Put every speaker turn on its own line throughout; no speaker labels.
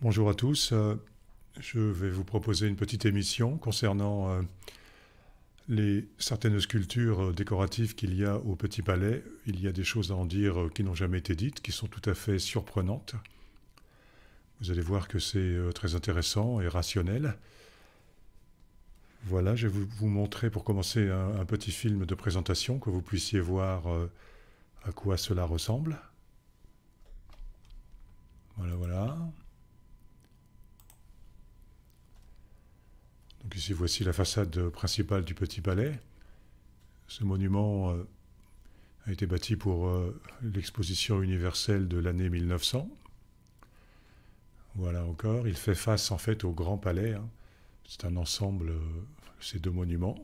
Bonjour à tous. Je vais vous proposer une petite émission concernant certaines sculptures décoratives qu'il y a au Petit Palais. Il y a des choses à en dire qui n'ont jamais été dites, qui sont tout à fait surprenantes. Vous allez voir que c'est très intéressant et rationnel. Voilà, je vais vous montrer pour commencer un petit film de présentation, que vous puissiez voir à quoi cela ressemble. Voilà, voilà. Donc ici, voici la façade principale du Petit Palais. Ce monument a été bâti pour l'exposition universelle de l'année 1900. Voilà encore, il fait face en fait au Grand Palais. Hein. C'est un ensemble, ces deux monuments.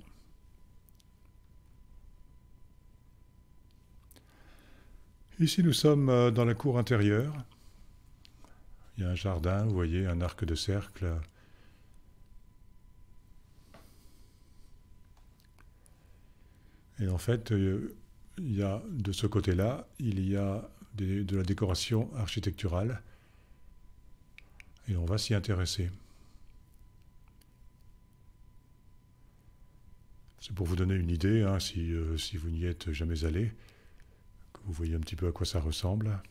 Ici, nous sommes dans la cour intérieure. Il y a un jardin, vous voyez, un arc de cercle. Et en fait, il y a de ce côté-là, il y a de la décoration architecturale. Et on va s'y intéresser. C'est pour vous donner une idée, hein, si vous n'y êtes jamais allé, que vous voyez un petit peu à quoi ça ressemble.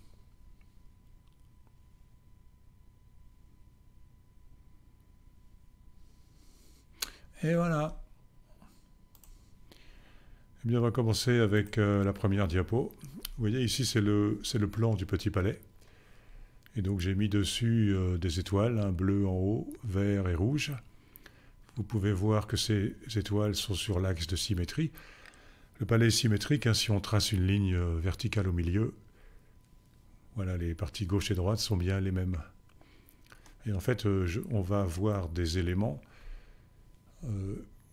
Et voilà. Eh bien, on va commencer avec la première diapo. Vous voyez, ici, c'est le plan du Petit Palais. Et donc, j'ai mis dessus des étoiles, un bleu en haut, vert et rouge. Vous pouvez voir que ces étoiles sont sur l'axe de symétrie. Le palais est symétrique, hein, si on trace une ligne verticale au milieu, voilà, les parties gauche et droite sont bien les mêmes. Et en fait, on va voir des éléments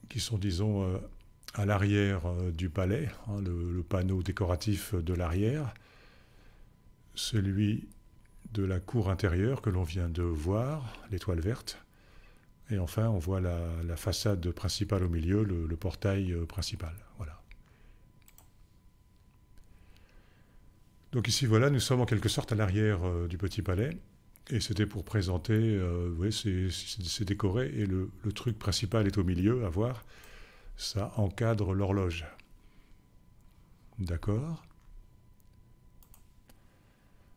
qui sont, disons, à l'arrière du palais, hein, le panneau décoratif de l'arrière, celui de la cour intérieure que l'on vient de voir, l'étoile verte, et enfin on voit la façade principale au milieu, le portail principal. Voilà. Donc ici, voilà, nous sommes en quelque sorte à l'arrière du Petit Palais, et c'était pour présenter, oui, c'est décoré, et le truc principal est au milieu, à voir, ça encadre l'horloge. D'accord.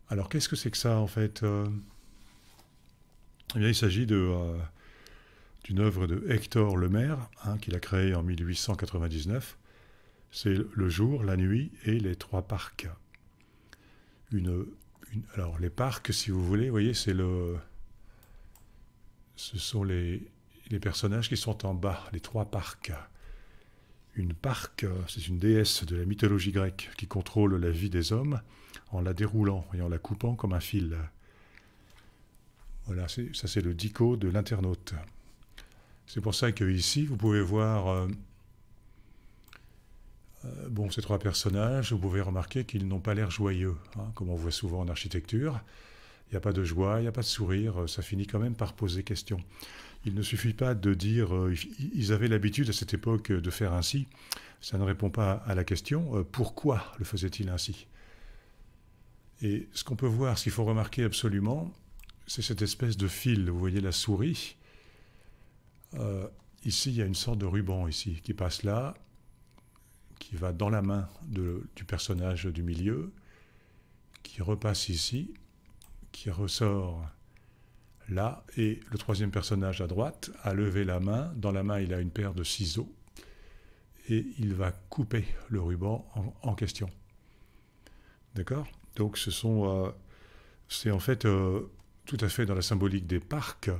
Alors qu'est-ce que c'est que ça en fait Eh bien, il s'agit d'une œuvre de Hector Lemaire, hein, qu'il a créée en 1899. C'est le jour, la nuit et les trois parcs. Alors les parcs, si vous voulez, vous voyez, ce sont les personnages qui sont en bas, les trois parcs. Une parque, c'est une déesse de la mythologie grecque qui contrôle la vie des hommes en la déroulant et en la coupant comme un fil. Voilà, ça c'est le dico de l'internaute. C'est pour ça que ici, vous pouvez voir bon, ces trois personnages, vous pouvez remarquer qu'ils n'ont pas l'air joyeux, hein, comme on voit souvent en architecture. Il n'y a pas de joie, il n'y a pas de sourire, ça finit quand même par poser question. Il ne suffit pas de dire ils avaient l'habitude à cette époque de faire ainsi. Ça ne répond pas à la question pourquoi le faisait-il ainsi. Et ce qu'on peut voir, ce qu'il faut remarquer absolument, c'est cette espèce de fil. Vous voyez la souris. Ici, il y a une sorte de ruban ici qui passe là, qui va dans la main du personnage du milieu, qui repasse ici, qui ressort là, et le troisième personnage à droite a levé la main. Dans la main, il a une paire de ciseaux, et il va couper le ruban en question. D'accord? Donc c'est en fait tout à fait dans la symbolique des parcs,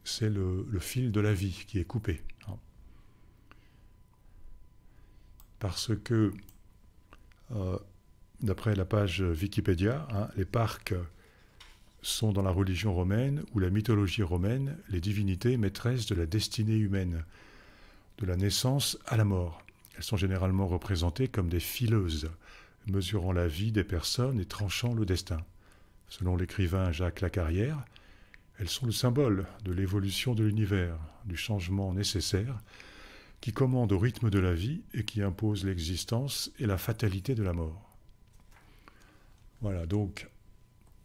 c'est le fil de la vie qui est coupé. Hein. Parce que, d'après la page Wikipédia, hein, les parcs sont dans la religion romaine ou la mythologie romaine les divinités maîtresses de la destinée humaine, de la naissance à la mort. Elles sont généralement représentées comme des fileuses, mesurant la vie des personnes et tranchant le destin. Selon l'écrivain Jacques Lacarrière, elles sont le symbole de l'évolution de l'univers, du changement nécessaire qui commande au rythme de la vie et qui impose l'existence et la fatalité de la mort. Voilà, donc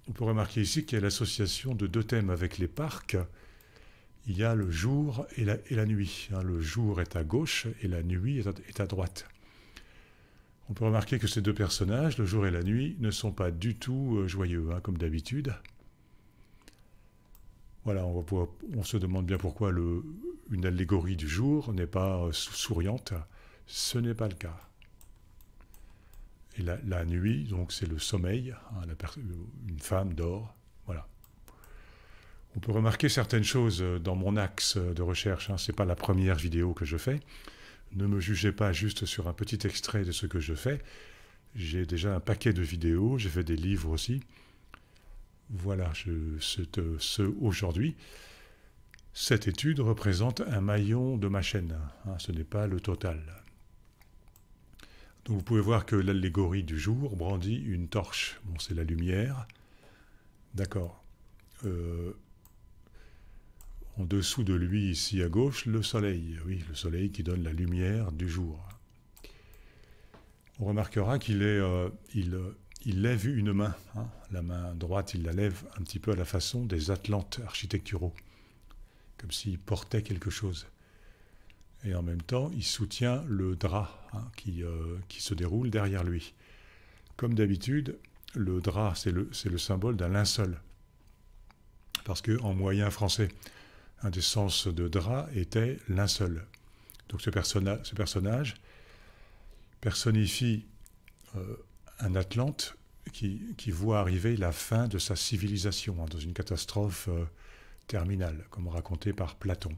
on peut remarquer ici qu'il y a l'association de deux thèmes avec les parcs. Il y a le jour et la nuit. Le jour est à gauche et la nuit est à droite. On peut remarquer que ces deux personnages, le jour et la nuit, ne sont pas du tout joyeux, comme d'habitude. Voilà, on se demande bien pourquoi une allégorie du jour n'est pas souriante. Ce n'est pas le cas. Et la nuit, donc c'est le sommeil. Une femme dort. Voilà. On peut remarquer certaines choses dans mon axe de recherche. Ce n'est pas la première vidéo que je fais. Ne me jugez pas juste sur un petit extrait de ce que je fais. J'ai déjà un paquet de vidéos. J'ai fait des livres aussi. Voilà, aujourd'hui, cette étude représente un maillon de ma chaîne. Ce n'est pas le total. Donc vous pouvez voir que l'allégorie du jour brandit une torche. Bon, c'est la lumière. D'accord. En dessous de lui, ici à gauche, le soleil. Oui, le soleil qui donne la lumière du jour. On remarquera qu'il lève une main. La main droite, il la lève un petit peu à la façon des atlantes architecturaux. Comme s'il portait quelque chose. Et en même temps, il soutient le drap qui se déroule derrière lui. Comme d'habitude, le drap, c'est le symbole d'un linceul. Parce qu'en moyen français, un des sens de drap était linceul. Donc ce personnage personnifie un Atlante qui voit arriver la fin de sa civilisation dans une catastrophe terminale, comme raconté par Platon.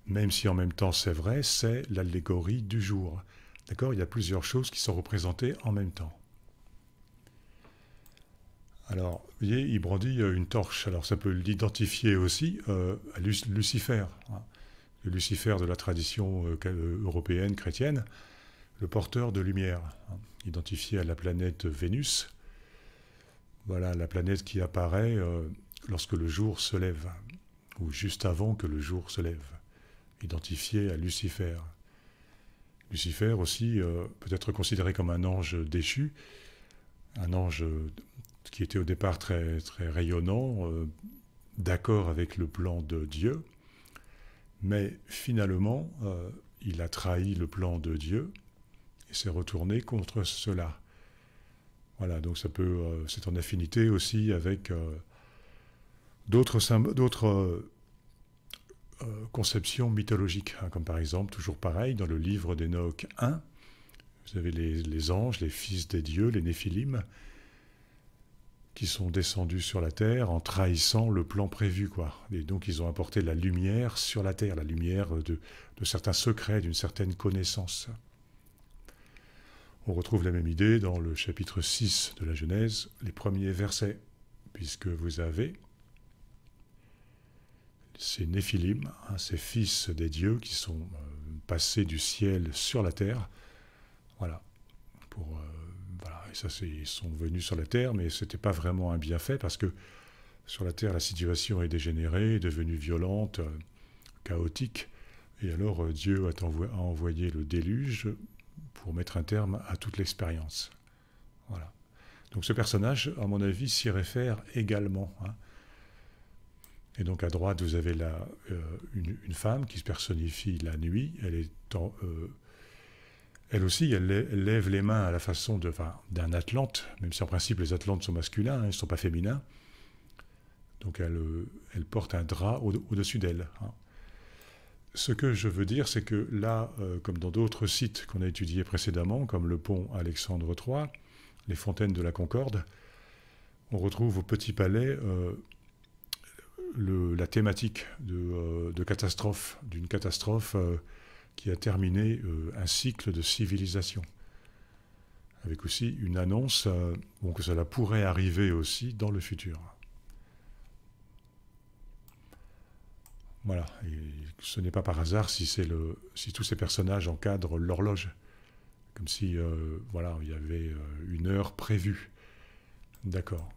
Même si en même temps c'est vrai, c'est l'allégorie du jour. D'accord ? Il y a plusieurs choses qui sont représentées en même temps. Alors, vous voyez, il brandit une torche. Alors ça peut l'identifier aussi à Lucifer. Le Lucifer de la tradition européenne, chrétienne, le porteur de lumière, identifié à la planète Vénus. Voilà, la planète qui apparaît lorsque le jour se lève, ou juste avant que le jour se lève. Identifié à Lucifer. Lucifer aussi peut être considéré comme un ange déchu, un ange qui était au départ très, très rayonnant, d'accord avec le plan de Dieu, mais finalement, il a trahi le plan de Dieu et s'est retourné contre cela. Voilà, donc c'est en affinité aussi avec d'autres conceptions mythologiques, comme par exemple, toujours pareil, dans le livre d'Enoch 1, vous avez les anges, les fils des dieux, les Néphilim, qui sont descendus sur la terre en trahissant le plan prévu, Et donc ils ont apporté la lumière sur la terre, la lumière de certains secrets, d'une certaine connaissance. On retrouve la même idée dans le chapitre 6 de la Genèse, les premiers versets, puisque vous avez ces Néphilim, ces fils des dieux qui sont passés du ciel sur la terre. Voilà. Et ça, ils sont venus sur la terre, mais ce n'était pas vraiment un bienfait, parce que sur la terre, la situation est dégénérée, est devenue violente, chaotique, et alors Dieu a envoyé le déluge pour mettre un terme à toute l'expérience. Voilà. Donc ce personnage, à mon avis, s'y réfère également. Et donc à droite, vous avez une femme qui se personnifie la nuit. Elle aussi, elle lève les mains à la façon d'un Atlante, même si en principe les Atlantes sont masculins, ils ne sont pas féminins. Donc elle porte un drap au-dessus d'elle. Ce que je veux dire, c'est que là, comme dans d'autres sites qu'on a étudiés précédemment, comme le pont Alexandre III, les fontaines de la Concorde, on retrouve au Petit Palais la thématique d'une catastrophe qui a terminé un cycle de civilisation. Avec aussi une annonce que cela pourrait arriver aussi dans le futur. Voilà, et ce n'est pas par hasard si tous ces personnages encadrent l'horloge, comme si il y avait une heure prévue. D'accord.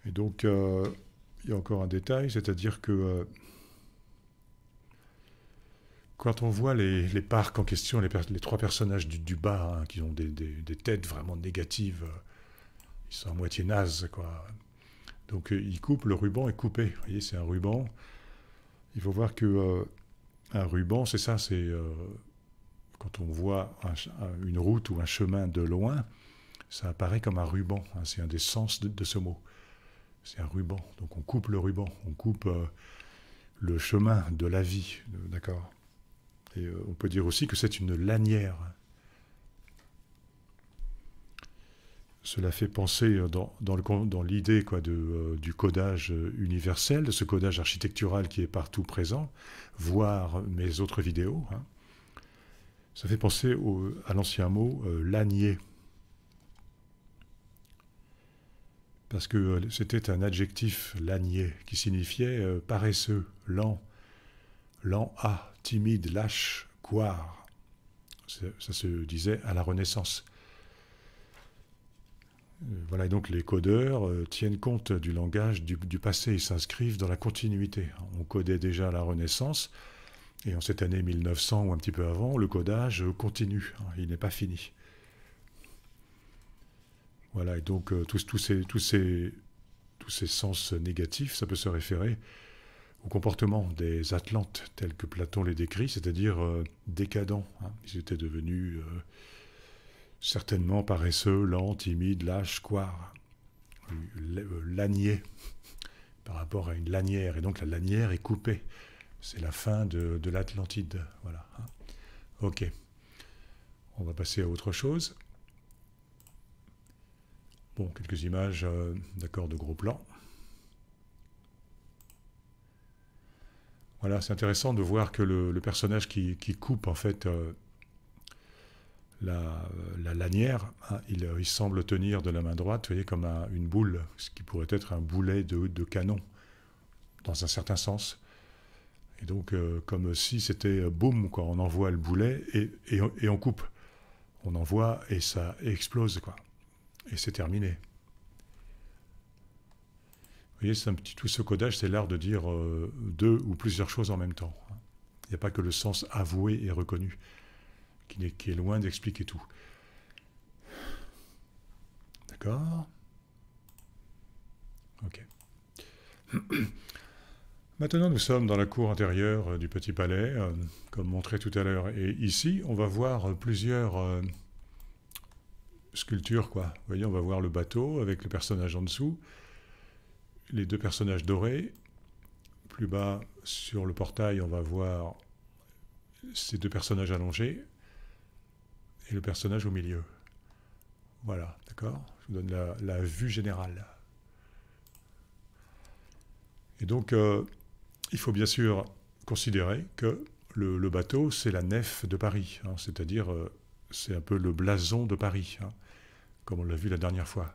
Et donc, il y a encore un détail, c'est-à-dire que quand on voit les parcs en question, les trois personnages du bas, qui ont des têtes vraiment négatives, ils sont à moitié nazes, quoi. Donc ils coupent, le ruban est coupé. Vous voyez, c'est un ruban. Il faut voir que un ruban, c'est ça, c'est quand on voit une route ou un chemin de loin, ça apparaît comme un ruban. Hein, c'est un des sens de ce mot. C'est un ruban. Donc on coupe le ruban, on coupe le chemin de la vie, d'accord. Et on peut dire aussi que c'est une lanière. Cela fait penser dans l'idée du codage universel, de ce codage architectural qui est partout présent, voire mes autres vidéos. Hein. Ça fait penser à l'ancien mot lanier. Parce que c'était un adjectif lanier qui signifiait paresseux, lent, lent à, timide, lâche, couard. Ça se disait à la Renaissance. Voilà, et donc les codeurs tiennent compte du langage du passé, ils s'inscrivent dans la continuité. On codait déjà à la Renaissance, et en cette année 1900 ou un petit peu avant, le codage continue, hein, il n'est pas fini. Voilà, et donc tous ces sens négatifs, ça peut se référer au comportement des Atlantes tels que Platon les décrit, c'est-à-dire décadents. Hein. Ils étaient devenus certainement paresseux, lents, timides, lâches, couards, laniers, par rapport à une lanière. Et donc la lanière est coupée. C'est la fin de l'Atlantide. Voilà. Ok. On va passer à autre chose. Bon, quelques images, d'accord, de gros plans. Voilà, c'est intéressant de voir que le personnage qui coupe, en fait, la lanière, hein, il semble tenir de la main droite, vous voyez, comme une boule, ce qui pourrait être un boulet de canon, dans un certain sens. Et donc, comme si c'était boum, quoi, on envoie le boulet et on coupe. On envoie et ça explose, quoi. Et c'est terminé. Vous voyez, tout ce codage, c'est l'art de dire deux ou plusieurs choses en même temps. Il n'y a pas que le sens avoué et reconnu, qui est loin d'expliquer tout. D'accord ? Ok. Maintenant, nous sommes dans la cour intérieure du Petit Palais, comme montré tout à l'heure. Et ici, on va voir plusieurs sculptures, quoi. Vous voyez, on va voir le bateau avec le personnage en dessous, les deux personnages dorés. Plus bas, sur le portail, on va voir ces deux personnages allongés et le personnage au milieu. Voilà, d'accord ? Je vous donne la vue générale. Et donc, il faut bien sûr considérer que le bateau, c'est la nef de Paris, hein, c'est-à-dire, c'est un peu le blason de Paris, hein, comme on l'a vu la dernière fois.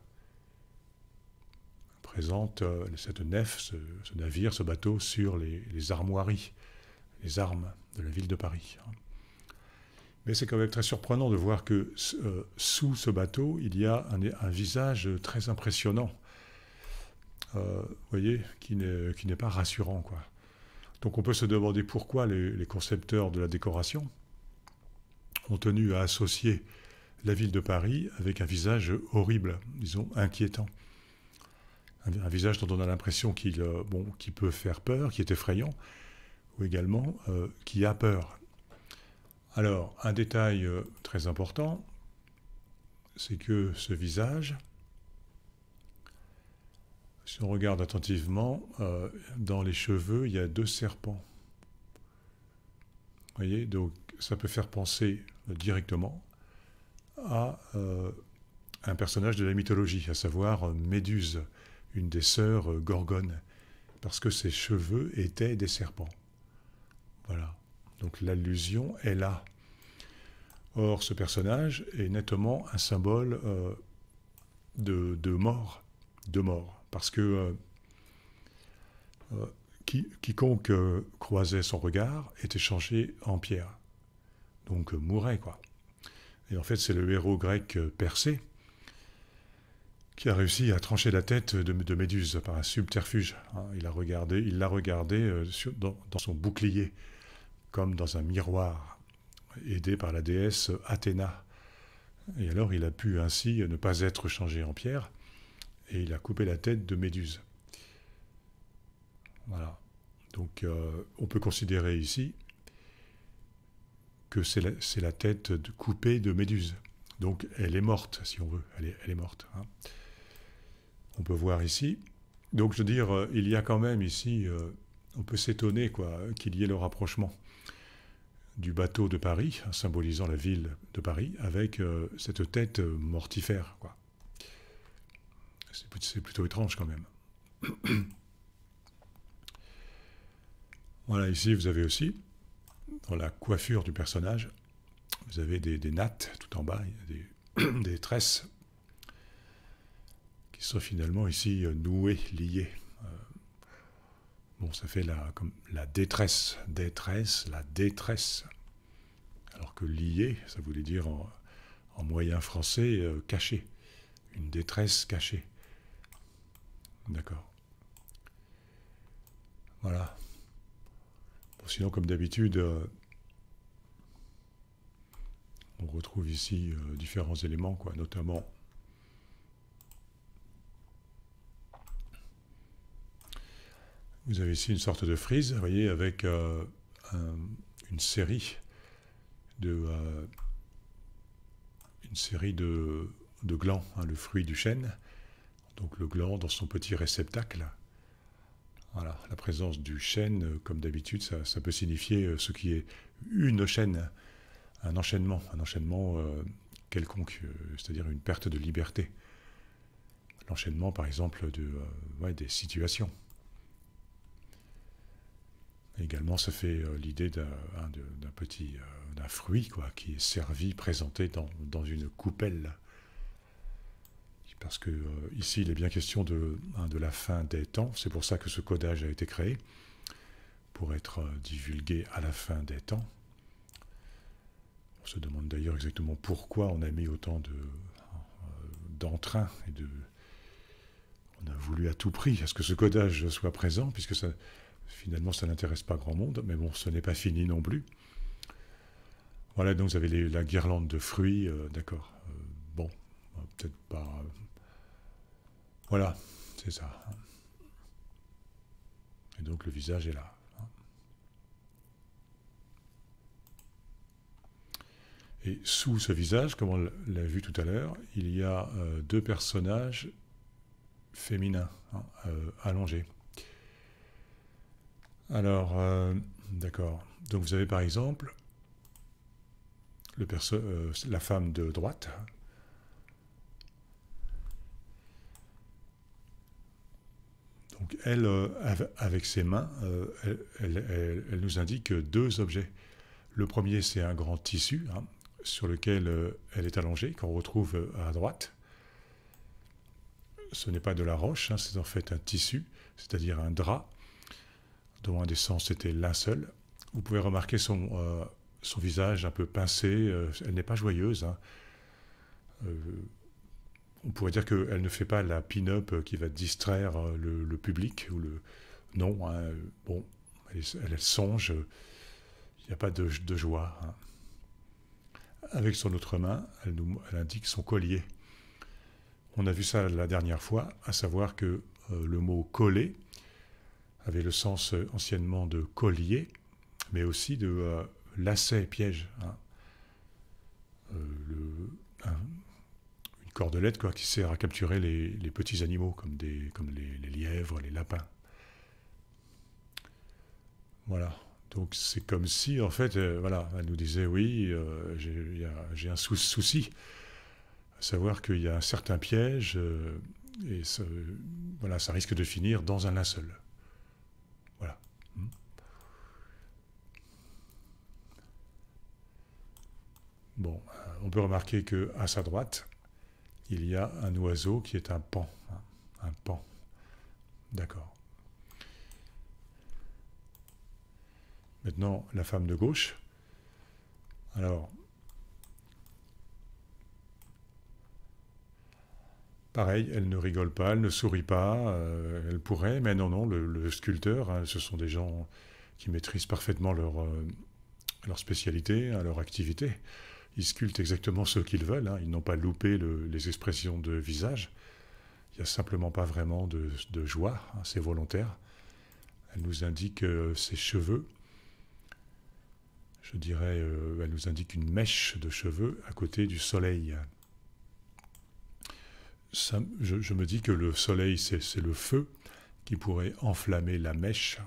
On présente cette nef, ce navire, ce bateau, sur les armoiries, les armes de la ville de Paris. Hein. Mais c'est quand même très surprenant de voir que sous ce bateau, il y a un visage très impressionnant. Vous voyez, qui n'est pas rassurant, quoi. Donc on peut se demander pourquoi les concepteurs de la décoration ont tenu à associer la ville de Paris avec un visage horrible, disons inquiétant. Un visage dont on a l'impression qu'il peut faire peur, qui est effrayant, ou également qui a peur. Alors, un détail très important, c'est que ce visage, si on regarde attentivement, dans les cheveux, il y a deux serpents. Vous voyez, donc ça peut faire penser directement à un personnage de la mythologie, à savoir Méduse, une des sœurs Gorgone, parce que ses cheveux étaient des serpents. Voilà. Donc l'allusion est là. Or, ce personnage est nettement un symbole de mort, parce que quiconque croisait son regard était changé en pierre, donc mourait, quoi. Et en fait, c'est le héros grec Persée qui a réussi à trancher la tête de Méduse par un subterfuge. Hein. Il l'a regardé dans son bouclier, comme dans un miroir, aidé par la déesse Athéna. Et alors il a pu ainsi ne pas être changé en pierre, et il a coupé la tête de Méduse. Voilà. Donc on peut considérer ici que c'est la tête coupée de Méduse. Donc elle est morte, si on veut. Elle est morte. Hein. On peut voir ici. Donc je veux dire, il y a quand même ici, on peut s'étonner qu'il y ait le rapprochement du bateau de Paris, symbolisant la ville de Paris, avec cette tête mortifère. C'est plutôt étrange quand même. Voilà, ici vous avez aussi, dans la coiffure du personnage, vous avez des nattes tout en bas, il y a des tresses qui sont finalement ici nouées, liées. Bon, ça fait comme la détresse, la détresse. Alors que lié, ça voulait dire en moyen français, caché. Une détresse cachée. D'accord. Voilà. Bon, sinon, comme d'habitude, on retrouve ici différents éléments, notamment vous avez ici une sorte de frise, vous voyez, avec une série de glands, hein, le fruit du chêne. Donc le gland dans son petit réceptacle. Voilà, la présence du chêne, comme d'habitude, ça peut signifier ce qui est une chaîne, un enchaînement quelconque, c'est-à-dire une perte de liberté. L'enchaînement, par exemple, des situations. Et également, ça fait l'idée d'un fruit qui est servi, présenté dans une coupelle. Parce que ici, il est bien question de la fin des temps. C'est pour ça que ce codage a été créé, pour être divulgué à la fin des temps. On se demande d'ailleurs exactement pourquoi on a mis autant d'entrain et on a voulu à tout prix à ce que ce codage soit présent, puisque finalement, ça n'intéresse pas grand monde, mais bon, ce n'est pas fini non plus. Voilà, donc vous avez la guirlande de fruits, d'accord. Bon, peut-être pas... voilà, c'est ça. Et donc le visage est là. Et sous ce visage, comme on l'a vu tout à l'heure, il y a deux personnages féminins, allongés. Alors, d'accord. Donc vous avez par exemple la femme de droite. Donc elle, avec ses mains, elle nous indique deux objets. Le premier, c'est un grand tissu sur lequel elle est allongée, qu'on retrouve à droite. Ce n'est pas de la roche, c'est en fait un tissu, c'est-à-dire un drap, dont un des sens était linceul. Vous pouvez remarquer son visage un peu pincé, elle n'est pas joyeuse. On pourrait dire qu'elle ne fait pas la pin-up qui va distraire le public. Non, bon, elle songe, il n'y a pas de joie. Avec son autre main, elle indique son collier. On a vu ça la dernière fois, à savoir que le mot « coller » avait le sens anciennement de collier, mais aussi de lacet, piège. Une cordelette qui sert à capturer les petits animaux, comme les lièvres, les lapins. Voilà. Donc c'est comme si, en fait, elle nous disait, oui, j'ai un souci, à savoir qu'il y a un certain piège, et ça risque de finir dans un linceul. Voilà. Bon, on peut remarquer qu'à sa droite, il y a un oiseau qui est un paon. Un paon. D'accord. Maintenant, la femme de gauche. Alors, pareil, elle ne rigole pas, elle ne sourit pas, elle pourrait, mais non, le sculpteur, ce sont des gens qui maîtrisent parfaitement leur spécialité, leur activité. Ils sculptent exactement ce qu'ils veulent, ils n'ont pas loupé les expressions de visage. Il n'y a simplement pas vraiment de joie, hein, c'est volontaire. Elle nous indique ses cheveux. Je dirais, elle nous indique une mèche de cheveux à côté du soleil. Ça, je me dis que le soleil, c'est le feu qui pourrait enflammer la mèche.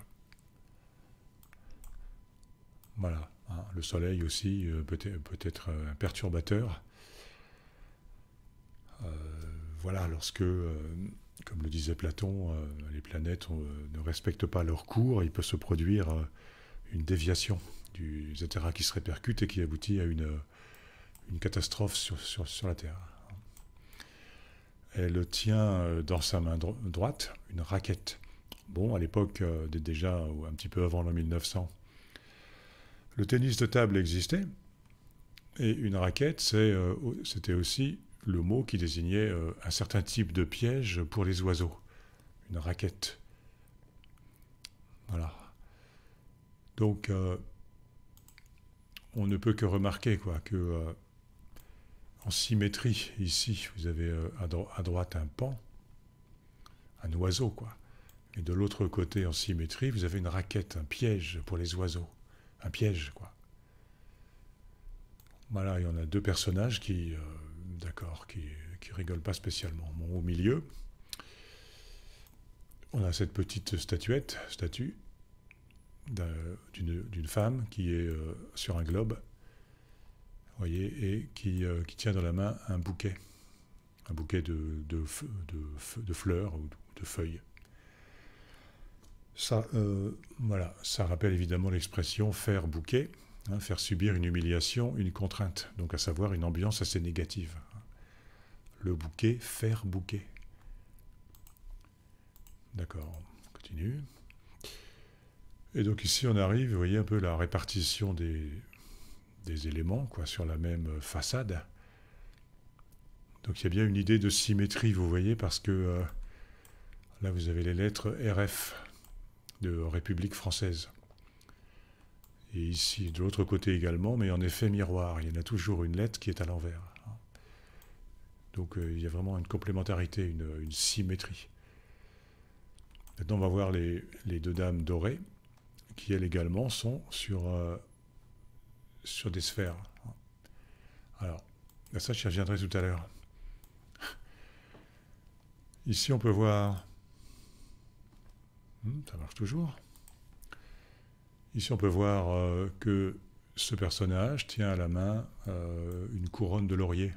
Voilà, hein, le soleil aussi peut être un perturbateur. Voilà, lorsque, comme le disait Platon, les planètes ne respectent pas leur cours, il peut se produire une déviation, etc., qui se répercute et qui aboutit à une catastrophe sur la Terre. Elle tient dans sa main droite une raquette. Bon, à l'époque, déjà un petit peu avant l'an 1900, le tennis de table existait, et une raquette, c'était aussi le mot qui désignait un certain type de piège pour les oiseaux. Une raquette. Voilà. Donc, on ne peut que remarquer que en symétrie, ici, vous avez à droite un paon, un oiseau, quoi. Et de l'autre côté, en symétrie, vous avez une raquette, un piège pour les oiseaux. Un piège, quoi. Voilà, il y en a deux personnages qui rigolent pas spécialement. Bon, au milieu, on a cette petite statue d'une femme qui est sur un globe, vous voyez, et qui tient dans la main un bouquet de fleurs ou de feuilles. Ça, voilà, ça rappelle évidemment l'expression faire bouquet, hein, faire subir une humiliation, une contrainte, donc à savoir une ambiance assez négative. Le bouquet, faire bouquet. D'accord, on continue. Et donc ici on arrive, vous voyez un peu la répartition des éléments, quoi, sur la même façade. Donc il y a bien une idée de symétrie, vous voyez, parce que là vous avez les lettres RF de République française. Et ici, de l'autre côté également, mais en effet miroir. Il y en a toujours une lettre qui est à l'envers. Donc il y a vraiment une complémentarité, une symétrie. Maintenant, on va voir les deux dames dorées, qui elles également sont sur des sphères. Alors, ça, j'y reviendrai tout à l'heure. Ici, on peut voir... ça marche toujours. Ici, on peut voir que ce personnage tient à la main une couronne de laurier.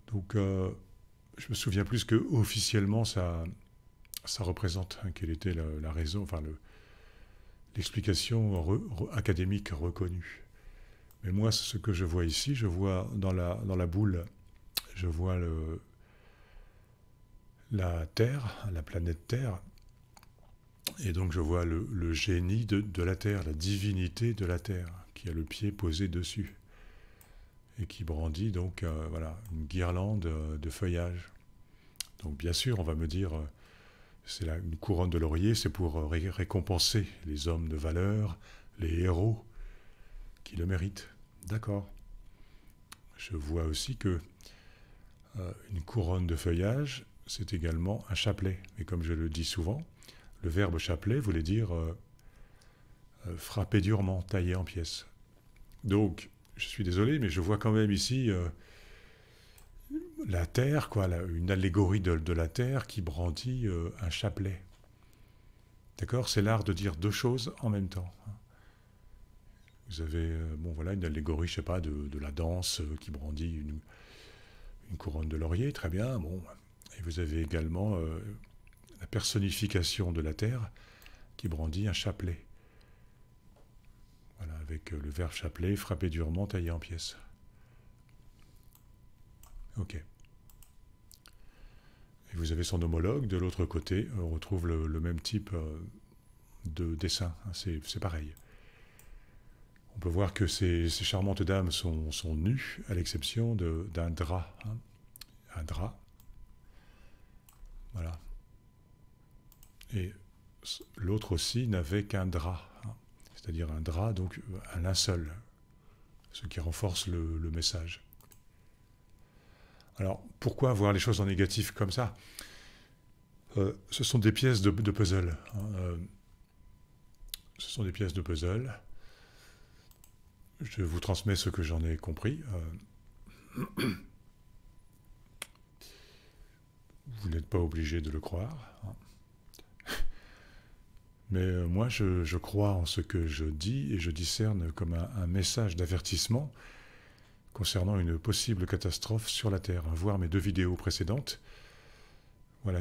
Donc, je me souviens plus que officiellement ça représente, hein, quelle était la raison, enfin l'explication académique reconnue. Mais moi, ce que je vois ici, je vois dans la boule, je vois la Terre, la planète Terre, et donc je vois le génie de la Terre, la divinité de la Terre, qui a le pied posé dessus, et qui brandit donc voilà, une guirlande de feuillage. Donc bien sûr, on va me dire, c'est une couronne de laurier, c'est pour récompenser les hommes de valeur, les héros qui le méritent. D'accord. Je vois aussi que une couronne de feuillage, c'est également un chapelet. Et comme je le dis souvent, le verbe chapelet voulait dire frapper durement, tailler en pièces. Donc, je suis désolé, mais je vois quand même ici la terre, quoi, une allégorie de la terre qui brandit un chapelet. D'accord? C'est l'art de dire deux choses en même temps. Vous avez bon, voilà, une allégorie, je ne sais pas, de la danse qui brandit une couronne de laurier, très bien. Bon. Et vous avez également la personnification de la terre qui brandit un chapelet. Voilà, avec le verbe chapelet, frapper durement, tailler en pièces. Ok. Et vous avez son homologue, de l'autre côté, on retrouve le même type de dessin, hein, c'est pareil. On peut voir que ces charmantes dames sont nues, à l'exception d'un drap. Hein. Un drap. Voilà. Et l'autre aussi n'avait qu'un drap. Hein. C'est-à-dire un drap, donc un linceul. Ce qui renforce le message. Alors, pourquoi voir les choses en négatif comme ça? Ce sont des pièces de puzzle. Hein, ce sont des pièces de puzzle. Je vous transmets ce que j'en ai compris. Vous n'êtes pas obligé de le croire. Hein. Mais moi, je crois en ce que je dis et je discerne comme un message d'avertissement concernant une possible catastrophe sur la Terre. Voir mes 2 vidéos précédentes, voilà,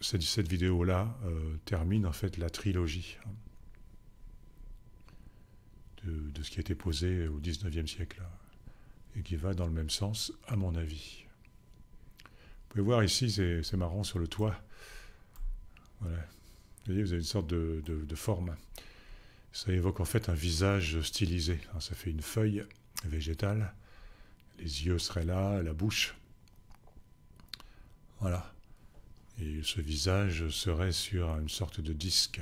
cette vidéo-là termine en fait la trilogie de ce qui a été posé au XIXe siècle et qui va dans le même sens, à mon avis. Vous pouvez voir ici, c'est marrant, sur le toit. Voilà. Vous voyez, vous avez une sorte de forme. Ça évoque en fait un visage stylisé. Ça fait une feuille végétale. Les yeux seraient là, la bouche. Voilà. Et ce visage serait sur une sorte de disque.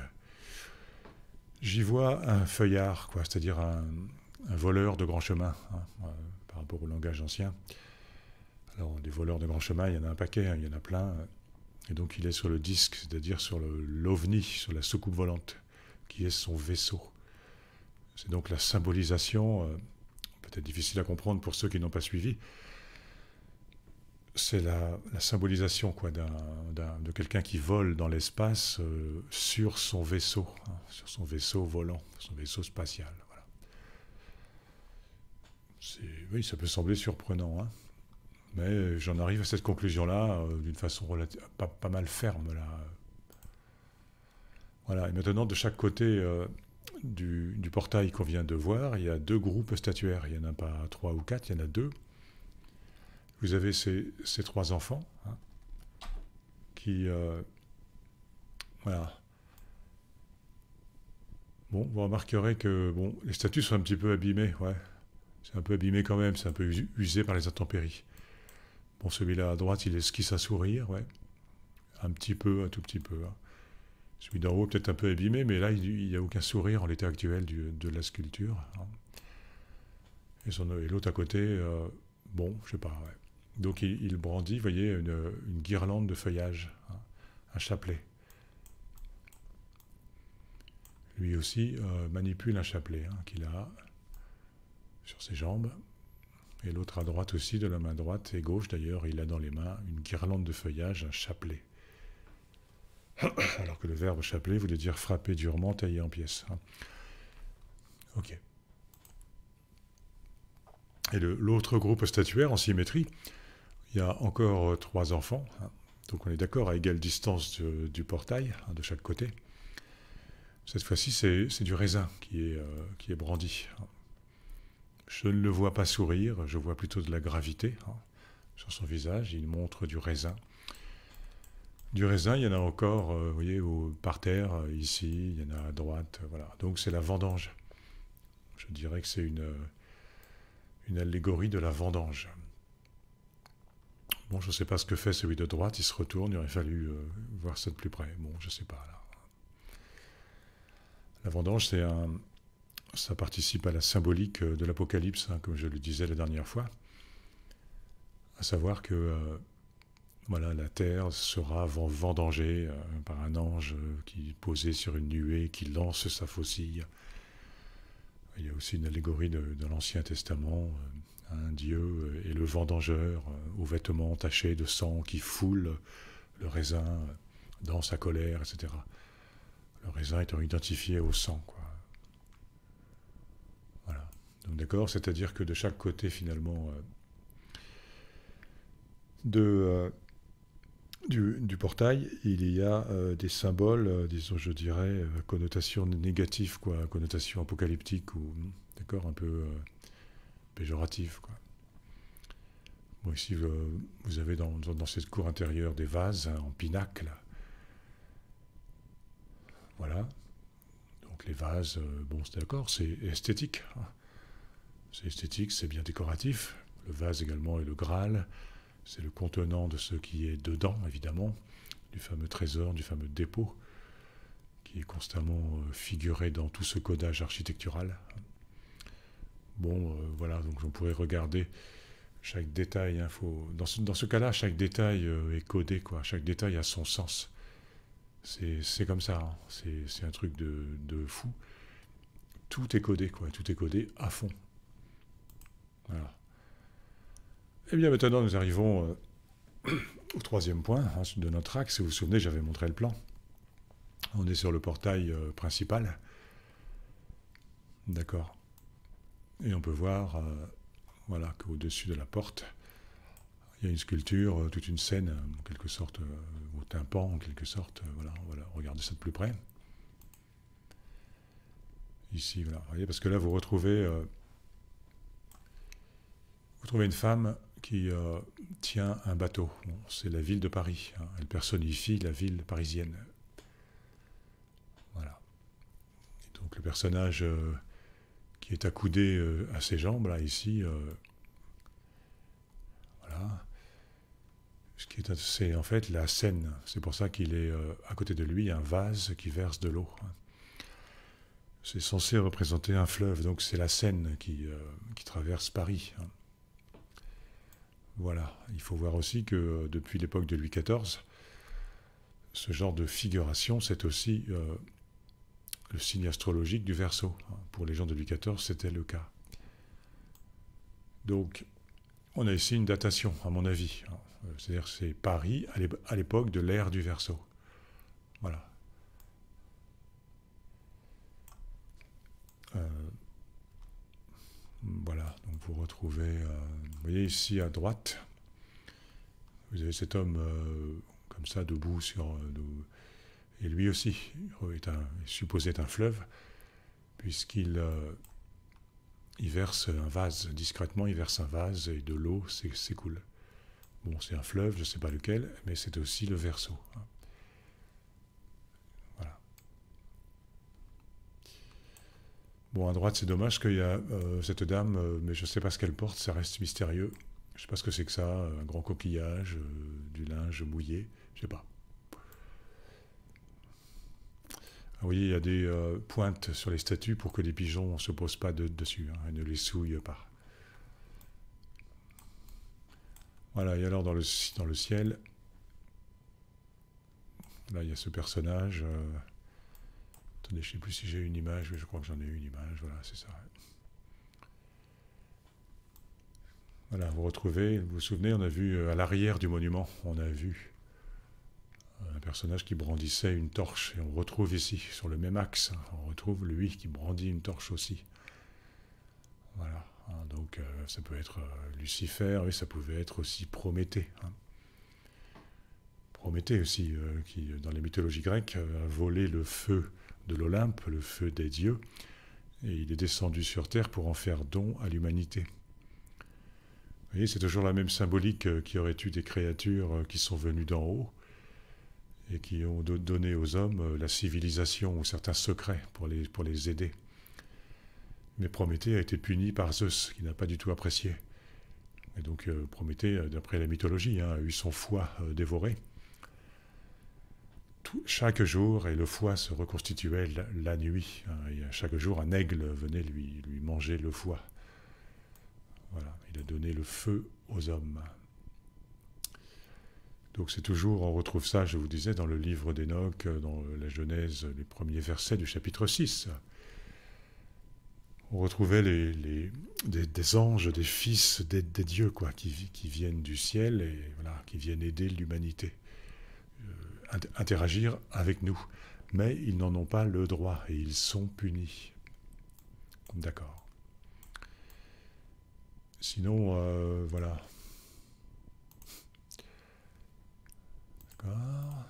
J'y vois un feuillard, quoi, c'est-à-dire un voleur de grand chemin, hein, par rapport au langage ancien. Alors, des voleurs de grand chemin, il y en a un paquet, hein, il y en a plein. Et donc, il est sur le disque, c'est-à-dire sur l'ovni, sur la soucoupe volante, qui est son vaisseau. C'est donc la symbolisation, peut-être difficile à comprendre pour ceux qui n'ont pas suivi, c'est la symbolisation quoi, de quelqu'un qui vole dans l'espace sur son vaisseau volant, son vaisseau spatial. Voilà. Oui, ça peut sembler surprenant, hein, mais j'en arrive à cette conclusion-là d'une façon pas mal ferme. Là. Voilà. Et maintenant, de chaque côté du portail qu'on vient de voir, il y a 2 groupes statuaires. Il n'y en a pas 3 ou 4, il y en a 2. Vous avez ces 3 enfants hein, qui... voilà. Bon, vous remarquerez que bon, les statues sont un petit peu abîmées. Ouais. C'est un peu abîmé quand même, c'est un peu usé par les intempéries. Bon, celui-là à droite, il esquisse un sourire, ouais. Un petit peu, un tout petit peu. Hein. Celui d'en haut, peut-être un peu abîmé, mais là, il n'y a aucun sourire en l'état actuel de la sculpture. Hein. Et l'autre à côté, bon, je sais pas, ouais. Donc il brandit, vous voyez, une guirlande de feuillage, hein, un chapelet. Lui aussi manipule un chapelet hein, qu'il a sur ses jambes. Et l'autre à droite aussi, de la main droite et gauche d'ailleurs, il a dans les mains une guirlande de feuillage, un chapelet. Alors que le verbe chapelet voulait dire frapper durement, tailler en pièces. Hein. Ok. Et l'autre groupe statuaire en symétrie, il y a encore 3 enfants, hein. Donc on est d'accord à égale distance du portail, hein, de chaque côté. Cette fois-ci, c'est du raisin qui est brandi. Hein. Je ne le vois pas sourire, je vois plutôt de la gravité hein, sur son visage. Il montre du raisin. Du raisin, il y en a encore, vous voyez, par terre, ici, il y en a à droite, voilà. Donc c'est la vendange. Je dirais que c'est une allégorie de la vendange. Bon, je ne sais pas ce que fait celui de droite, il se retourne, il aurait fallu voir ça de plus près. Bon, je ne sais pas, là. La vendange, ça participe à la symbolique de l'Apocalypse, hein, comme je le disais la dernière fois. À savoir que voilà, la terre sera vendangée par un ange qui est posé sur une nuée, qui lance sa faucille. Il y a aussi une allégorie de l'Ancien Testament, un Dieu et le vendangeur aux vêtements entachés de sang qui foule le raisin dans sa colère, etc. Le raisin étant identifié au sang, quoi. Voilà. Donc d'accord, c'est-à-dire que de chaque côté, finalement, du portail, il y a des symboles, disons, je dirais, connotation négative, quoi, connotation apocalyptique, ou, d'accord, un peu péjorative, quoi. Bon, ici, vous avez dans cette cour intérieure des vases hein, en pinacle. Voilà. Donc les vases, bon, c'est d'accord, c'est esthétique. Hein. C'est esthétique, c'est bien décoratif. Le vase également est le Graal. C'est le contenant de ce qui est dedans, évidemment, du fameux trésor, du fameux dépôt, qui est constamment figuré dans tout ce codage architectural. Bon, voilà, donc on pourrait regarder chaque détail, hein, dans ce cas-là, chaque détail est codé, quoi. Chaque détail a son sens. C'est comme ça, hein. C'est un truc de fou. Tout est codé, quoi. Tout est codé à fond. Voilà. Et bien maintenant, nous arrivons au troisième point, hein, de notre axe. Si vous vous souvenez, j'avais montré le plan. On est sur le portail principal. D'accord. Et on peut voir voilà, qu'au-dessus de la porte, il y a une sculpture, toute une scène, en quelque sorte, au tympan, en quelque sorte. Voilà, voilà, regardez ça de plus près. Ici, voilà. Vous voyez, parce que là, vous retrouvez une femme qui tient un bateau. Bon, c'est la ville de Paris, hein. Elle personnifie la ville parisienne. Voilà. Et donc le personnage qui est accoudé à ses jambes, là, ici, voilà. C'est en fait la Seine. C'est pour ça qu'il est à côté de lui un vase qui verse de l'eau. C'est censé représenter un fleuve, donc c'est la Seine qui traverse Paris. Voilà. Il faut voir aussi que depuis l'époque de Louis XIV, ce genre de figuration, c'est aussi le signe astrologique du Verseau. Pour les gens de Louis XIV, c'était le cas. Donc, on a ici une datation, à mon avis. C'est-à-dire c'est Paris à l'époque de l'ère du Verseau. Voilà. Voilà, donc vous retrouvez, vous voyez ici à droite, vous avez cet homme comme ça, debout et lui aussi est supposé être un fleuve, puisqu'il il verse un vase, discrètement il verse un vase et de l'eau s'écoule. Bon, c'est un fleuve, je ne sais pas lequel, mais c'est aussi le Verseau. Voilà. Bon, à droite, c'est dommage qu'il y a cette dame, mais je ne sais pas ce qu'elle porte, ça reste mystérieux. Je ne sais pas ce que c'est que ça, un grand coquillage, du linge mouillé, je ne sais pas. Ah oui, il y a des pointes sur les statues pour que les pigeons ne se posent pas dessus, hein, et ne les souillent pas. Voilà, et alors dans le ciel, là il y a ce personnage. Attendez, je ne sais plus si j'ai une image, mais je crois que j'en ai une image, voilà, c'est ça. Voilà, vous retrouvez, vous vous souvenez, on a vu à l'arrière du monument, on a vu un personnage qui brandissait une torche, et on retrouve ici, sur le même axe, on retrouve lui qui brandit une torche aussi. Voilà, hein, donc ça peut être Lucifer, oui, ça pouvait être aussi Prométhée. Hein. Prométhée aussi, qui dans les mythologies grecques a volé le feu de l'Olympe, le feu des dieux, et il est descendu sur terre pour en faire don à l'humanité. Vous voyez, c'est toujours la même symbolique qu'il y aurait eu des créatures qui sont venues d'en haut et qui ont donné aux hommes la civilisation ou certains secrets pour les aider. Mais Prométhée a été puni par Zeus, qui n'a pas du tout apprécié. Et donc Prométhée, d'après la mythologie, a eu son foie dévoré. Chaque jour, et le foie se reconstituait la nuit. Hein, et chaque jour, un aigle venait lui manger le foie. Voilà, il a donné le feu aux hommes. Donc c'est toujours, on retrouve ça, je vous disais, dans le livre d'Enoch, dans la Genèse, les premiers versets du chapitre 6. On retrouvait des anges, des fils des dieux, quoi, qui viennent du ciel et voilà, qui viennent aider l'humanité, interagir avec nous. Mais ils n'en ont pas le droit et ils sont punis. D'accord. Sinon, voilà. D'accord.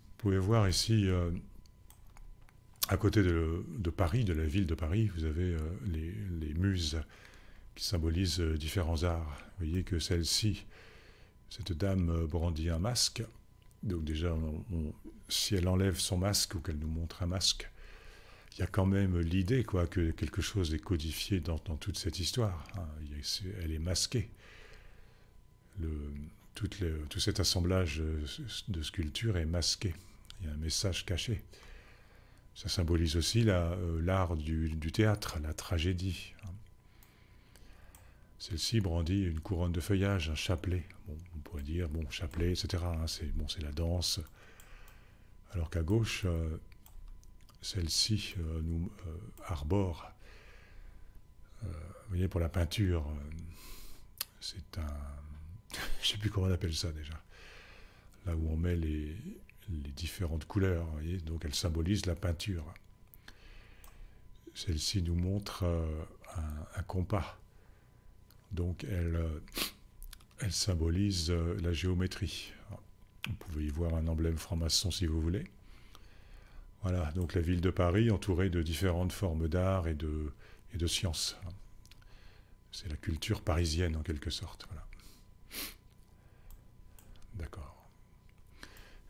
Vous pouvez voir ici, à côté de Paris, de la ville de Paris, vous avez les muses qui symbolisent différents arts. Vous voyez que celle-ci, cette dame brandit un masque. Donc déjà, si elle enlève son masque ou qu'elle nous montre un masque, il y a quand même l'idée quoi, que quelque chose est codifié dans toute cette histoire. Hein. Elle est masquée. Tout cet assemblage de sculptures est masqué. Il y a un message caché. Ça symbolise aussi l'art du théâtre, la tragédie. Hein. Celle-ci brandit une couronne de feuillage, un chapelet. Bon, on pourrait dire, bon, chapelet, etc. Hein, c'est bon, c'est la danse. Alors qu'à gauche, celle-ci nous arbore. Vous voyez, pour la peinture, c'est un... je ne sais plus comment on appelle ça déjà. Là où on met les différentes couleurs, vous voyez, donc elle symbolise la peinture. Celle-ci nous montre un compas. Donc elle symbolise la géométrie. Vous pouvez y voir un emblème franc-maçon si vous voulez. Voilà, donc la ville de Paris entourée de différentes formes d'art et de sciences. C'est la culture parisienne en quelque sorte. Voilà. D'accord.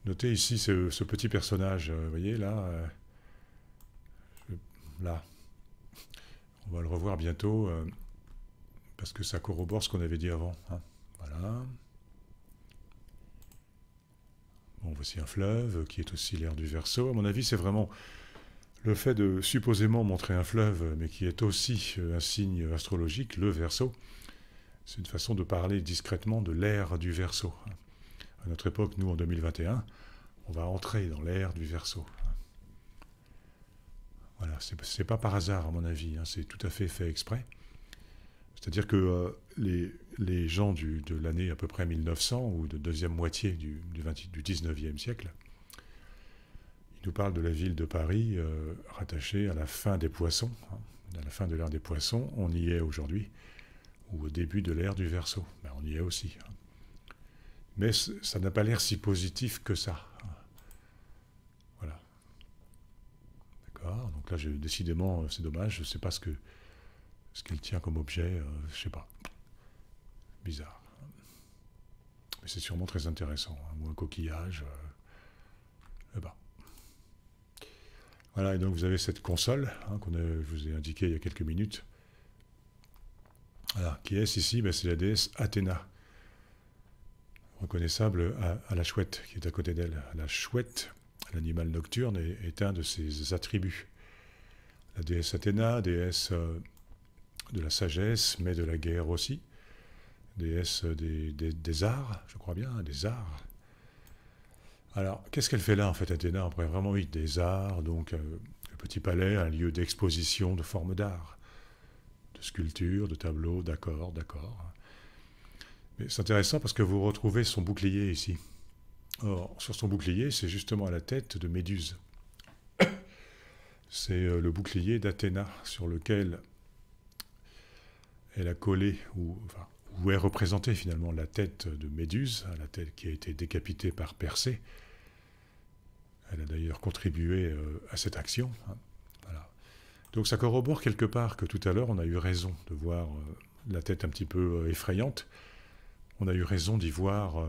Notez ici ce petit personnage, vous voyez là, là. On va le revoir bientôt parce que ça corrobore ce qu'on avait dit avant. Hein. Voilà. Bon, voici un fleuve qui est aussi l'air du Verseau. À mon avis, c'est vraiment le fait de supposément montrer un fleuve, mais qui est aussi un signe astrologique, le Verseau. C'est une façon de parler discrètement de l'ère du Verseau. À notre époque, nous, en 2021, on va entrer dans l'ère du Verseau. Voilà, c'est pas par hasard, à mon avis, hein, c'est tout à fait fait exprès. C'est-à-dire que les gens de l'année à peu près 1900, ou de deuxième moitié du 19e siècle, ils nous parlent de la ville de Paris rattachée à la fin des poissons, hein, à la fin de l'ère des poissons. On y est aujourd'hui, ou au début de l'ère du Verseau. Ben, on y est aussi. Hein. Mais ça n'a pas l'air si positif que ça. Voilà. D'accord. Donc là, décidément, c'est dommage. Je ne sais pas ce qu'il tient comme objet. Je ne sais pas. Bizarre. Mais c'est sûrement très intéressant. Hein. Ou un coquillage. Là-bas. Voilà. Et donc, vous avez cette console hein, je vous ai indiqué il y a quelques minutes. Voilà. Qui est-ce ici? Ben, c'est la déesse Athéna. Reconnaissable à la chouette qui est à côté d'elle. La chouette, l'animal nocturne, est un de ses attributs. La déesse Athéna, déesse de la sagesse, mais de la guerre aussi. Déesse des arts, je crois bien, des arts. Alors, qu'est-ce qu'elle fait là, en fait, Athéna? Après, vraiment, oui, des arts, donc le petit palais, un lieu d'exposition de formes d'art, de sculpture, de tableaux, d'accord. Mais c'est intéressant parce que vous retrouvez son bouclier ici. Or, sur son bouclier, c'est justement à la tête de Méduse. C'est le bouclier d'Athéna sur lequel elle a collé, où est représentée finalement la tête de Méduse, la tête qui a été décapitée par Persée. Elle a d'ailleurs contribué à cette action. Hein. Voilà. Donc ça corrobore quelque part que tout à l'heure on a eu raison de voir la tête un petit peu effrayante. On a eu raison d'y voir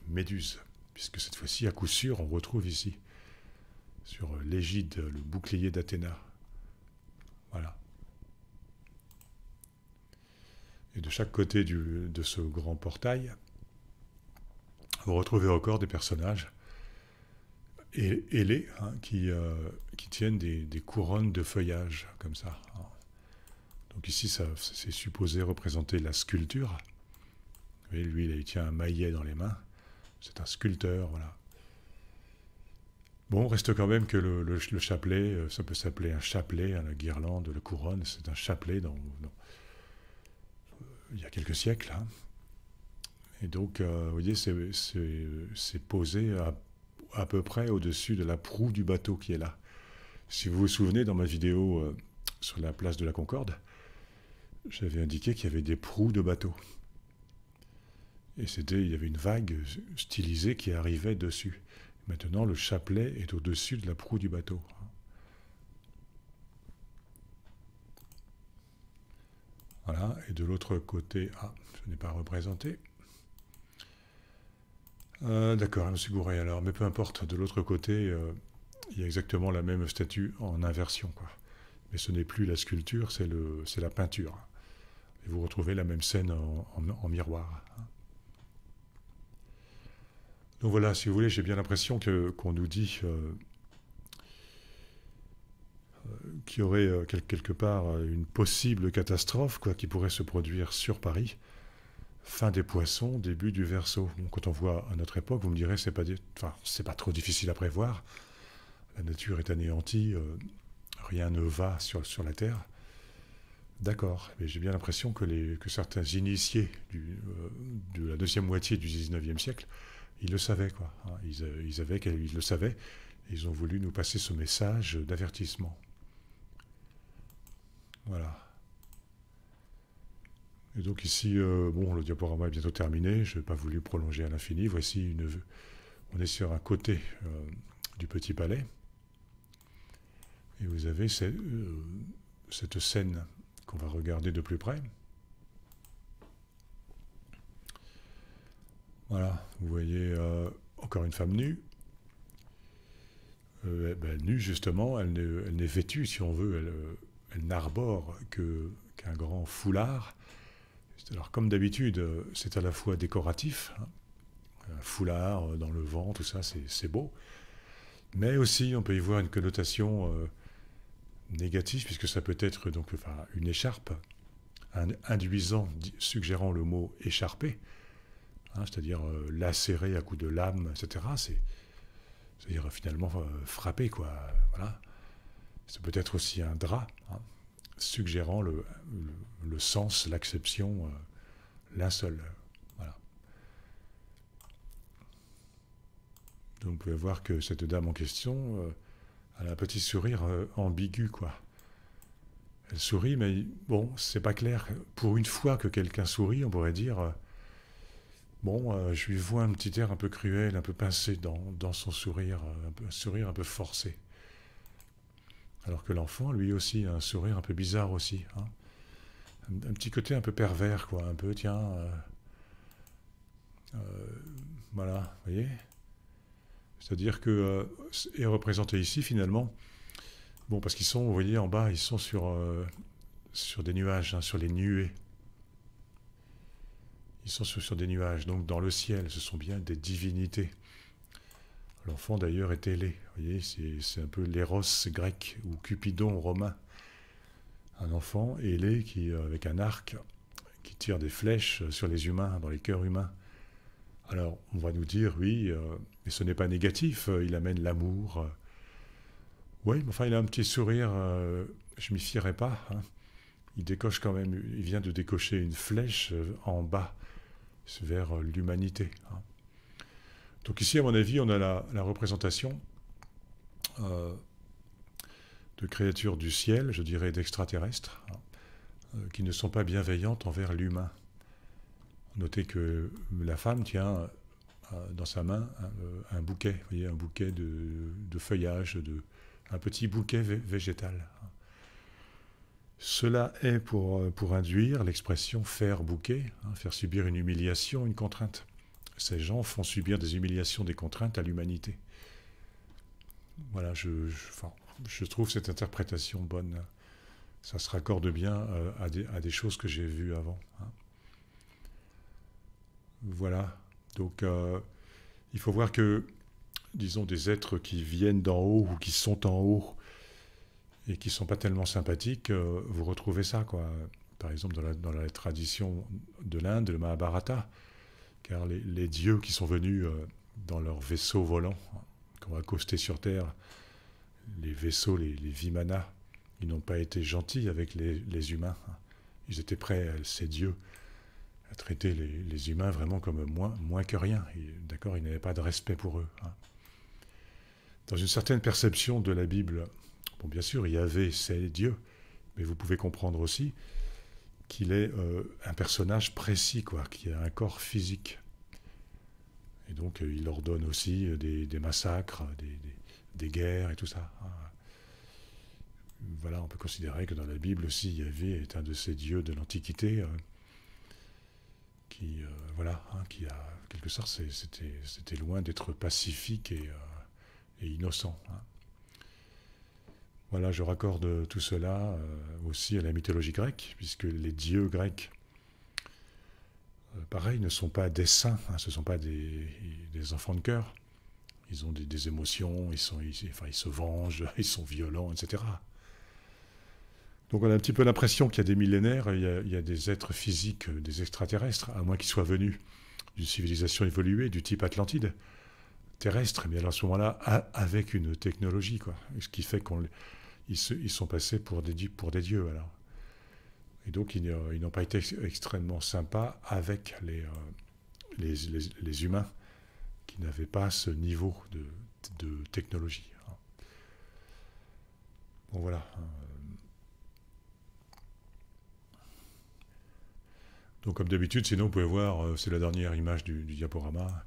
Méduse, puisque cette fois-ci, à coup sûr, on retrouve ici, sur l'égide, le bouclier d'Athéna. Voilà. Et de chaque côté de ce grand portail, vous retrouvez encore des personnages ailés hein, qui tiennent des couronnes de feuillage, comme ça. Donc ici, c'est supposé représenter la sculpture. Vous voyez, lui, il tient un maillet dans les mains. C'est un sculpteur, voilà. Bon, reste quand même que le chapelet, ça peut s'appeler un chapelet, hein, la guirlande, la couronne, c'est un chapelet il y a quelques siècles. Hein. Et donc, vous voyez, c'est posé à peu près au-dessus de la proue du bateau qui est là. Si vous vous souvenez, dans ma vidéo sur la place de la Concorde, j'avais indiqué qu'il y avait des proues de bateaux. Et il y avait une vague stylisée qui arrivait dessus. Maintenant, le chapelet est au-dessus de la proue du bateau. Voilà, et de l'autre côté... Ah, je n'ai pas représenté. D'accord, je me suis gouré alors, mais peu importe, de l'autre côté, il y a exactement la même statue en inversion, quoi. Mais ce n'est plus la sculpture, c'est la peinture. Et vous retrouvez la même scène en miroir. Donc voilà, si vous voulez, j'ai bien l'impression qu'on nous dit... qu'il y aurait quelque part une possible catastrophe quoi, qui pourrait se produire sur Paris. Fin des Poissons, début du Verseau. Bon, quand on voit à notre époque, vous me direz, c'est pas trop difficile à prévoir. La nature est anéantie, rien ne va sur la Terre. D'accord, mais j'ai bien l'impression que certains initiés de la deuxième moitié du 19e siècle, ils le savaient, quoi. Hein. Ils le savaient, et ils ont voulu nous passer ce message d'avertissement. Voilà. Et donc ici, bon, le diaporama est bientôt terminé, je n'ai pas voulu prolonger à l'infini. Voici on est sur un côté du Petit Palais, et vous avez cette scène qu'on va regarder de plus près. Voilà, vous voyez encore une femme nue. Nue justement, elle n'est vêtue, si on veut, elle n'arbore qu'un grand foulard. Alors comme d'habitude, c'est à la fois décoratif, hein, un foulard dans le vent, tout ça, c'est beau, mais aussi on peut y voir une connotation négative, puisque ça peut être donc, une écharpe, induisant, suggérant le mot écharpé, hein, c'est-à-dire lacéré à coups de lame, etc. C'est-à-dire finalement frappé, quoi. Voilà. Ça peut être aussi un drap, hein, suggérant le sens, l'acception, linceul. Voilà. Donc vous pouvez voir que cette dame en question, elle a un petit sourire ambigu, quoi. Elle sourit, mais bon, c'est pas clair. Pour une fois que quelqu'un sourit, on pourrait dire bon, je lui vois un petit air un peu cruel, un peu pincé dans son sourire, un sourire un peu forcé. Alors que l'enfant, lui aussi, a un sourire un peu bizarre aussi. Hein. Un petit côté un peu pervers, quoi. Un peu, tiens, voilà, vous voyez. C'est-à-dire que est représenté ici, finalement, bon, parce qu'ils sont, vous voyez, en bas, ils sont sur des nuages, hein, sur les nuées. Ils sont sur des nuages, donc dans le ciel, ce sont bien des divinités. L'enfant d'ailleurs est ailé, vous voyez, c'est un peu l'éros grec ou Cupidon romain. Un enfant ailé avec un arc qui tire des flèches sur les humains, dans les cœurs humains. Alors on va nous dire, oui, mais ce n'est pas négatif, il amène l'amour. Oui, mais enfin il a un petit sourire, je m'y fierais pas. Hein. Il décoche quand même, il vient de décocher une flèche en bas, vers l'humanité. Hein. Donc ici, à mon avis, on a la représentation de créatures du ciel, je dirais d'extraterrestres, hein, qui ne sont pas bienveillantes envers l'humain. Notez que la femme tient dans sa main un bouquet, vous voyez, un bouquet de feuillage, un petit bouquet végétal. Cela est pour induire l'expression faire bouquet, hein, faire subir une humiliation, une contrainte. Ces gens font subir des humiliations, des contraintes à l'humanité. Voilà, je trouve cette interprétation bonne. Ça se raccorde bien à des choses que j'ai vues avant. Hein. Voilà, donc il faut voir que, disons, des êtres qui viennent d'en haut ou qui sont en haut et qui ne sont pas tellement sympathiques, vous retrouvez ça, quoi. Par exemple, dans la tradition de l'Inde, le Mahabharata, car les dieux qui sont venus dans leurs vaisseaux volants, qui ont accosté sur Terre, les vaisseaux, les Vimana, ils n'ont pas été gentils avec les humains. Ils étaient prêts, ces dieux, à traiter les humains vraiment comme moins que rien. D'accord, ils n'avaient pas de respect pour eux. Hein. Dans une certaine perception de la Bible, bon, bien sûr, Yahvé, c'est Dieu, mais vous pouvez comprendre aussi qu'il est un personnage précis, quoi, qui a un corps physique. Et donc, il ordonne aussi des massacres, des guerres et tout ça. Hein. Voilà, on peut considérer que dans la Bible aussi, Yahvé est un de ces dieux de l'Antiquité qui, voilà, hein, qui a, en quelque sorte, c'était loin d'être pacifique et innocent. Hein. Voilà, je raccorde tout cela aussi à la mythologie grecque, puisque les dieux grecs, pareil, ne sont pas des saints, hein, ce ne sont pas des enfants de cœur. Ils ont des émotions, ils se vengent, ils sont violents, etc. Donc on a un petit peu l'impression qu'il y a des millénaires, il y a des êtres physiques, des extraterrestres, à moins qu'ils soient venus d'une civilisation évoluée, du type Atlantide, terrestre, mais alors à ce moment-là, avec une technologie, quoi. Ce qui fait qu'ils sont passés pour des dieux, alors. Et donc ils n'ont pas été extrêmement sympas avec les humains qui n'avaient pas ce niveau de technologie. Bon voilà. Donc comme d'habitude, sinon vous pouvez voir, c'est la dernière image du diaporama,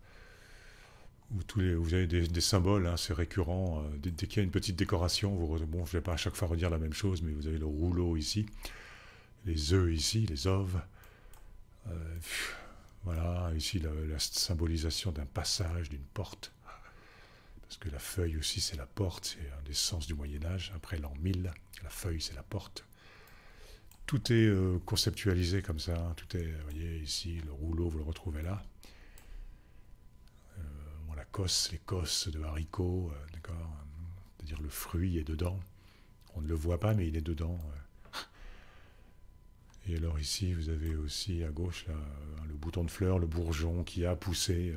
où vous avez des symboles, hein, c'est récurrent. Dès qu'il y a une petite décoration, bon, je ne vais pas à chaque fois redire la même chose, mais vous avez le rouleau ici, les œufs ici, les oves. Voilà, ici la symbolisation d'un passage, d'une porte. Parce que la feuille aussi, c'est la porte, c'est un des sens du Moyen-Âge. Après l'an 1000, la feuille, c'est la porte. Tout est conceptualisé comme ça. Hein. Tout est, vous voyez, ici, le rouleau, vous le retrouvez là. Bon, la cosse, les cosses de haricots, d'accord. C'est-à-dire le fruit est dedans. On ne le voit pas, mais il est dedans. Et alors ici, vous avez aussi à gauche là, le bouton de fleur, le bourgeon qui a poussé.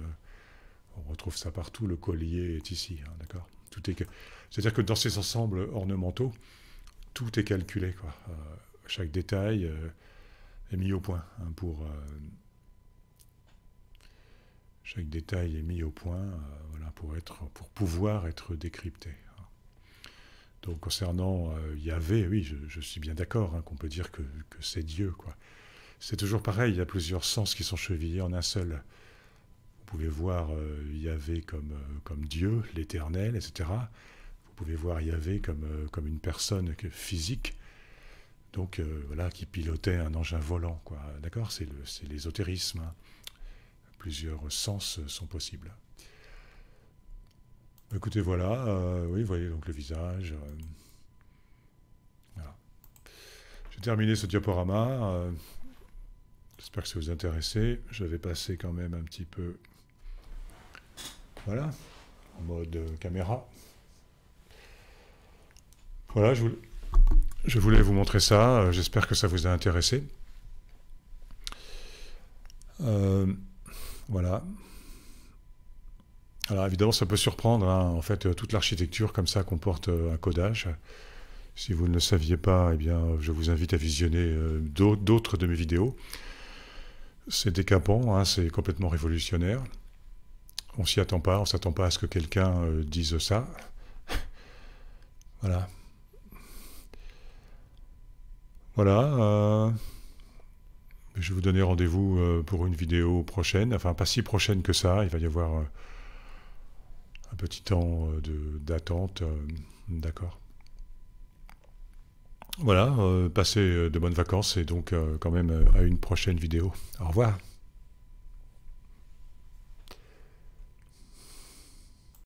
On retrouve ça partout. Le collier est ici, hein, d'accord. C'est-à-dire que dans ces ensembles ornementaux, tout est calculé, quoi. Chaque détail est mis au point. Hein, chaque détail est mis au point voilà, pour pouvoir être décrypté. Donc concernant Yahvé, oui, je suis bien d'accord hein, qu'on peut dire que c'est Dieu, quoi. C'est toujours pareil, il y a plusieurs sens qui sont chevillés en un seul. Vous pouvez voir Yahvé comme Dieu, l'éternel, etc. Vous pouvez voir Yahvé comme une personne physique, donc voilà, qui pilotait un engin volant, quoi. D'accord, c'est l'ésotérisme. Hein. Plusieurs sens sont possibles. Écoutez, voilà, oui, vous voyez donc le visage. Voilà. J'ai terminé ce diaporama. J'espère que ça vous intéresse. Je vais passer quand même un petit peu, voilà, en mode caméra. Voilà, je voulais vous montrer ça. J'espère que ça vous a intéressé. Voilà. Alors évidemment, ça peut surprendre. Hein. En fait, toute l'architecture comme ça comporte un codage. Si vous ne le saviez pas, eh bien, je vous invite à visionner d'autres de mes vidéos. C'est décapant, hein, c'est complètement révolutionnaire. On s'y attend pas, on s'attend pas à ce que quelqu'un dise ça. Voilà. Voilà. Je vais vous donner rendez-vous pour une vidéo prochaine. Enfin, pas si prochaine que ça. Il va y avoir un petit temps d'attente. D'accord. Voilà. Passez de bonnes vacances et donc quand même à une prochaine vidéo. Au revoir.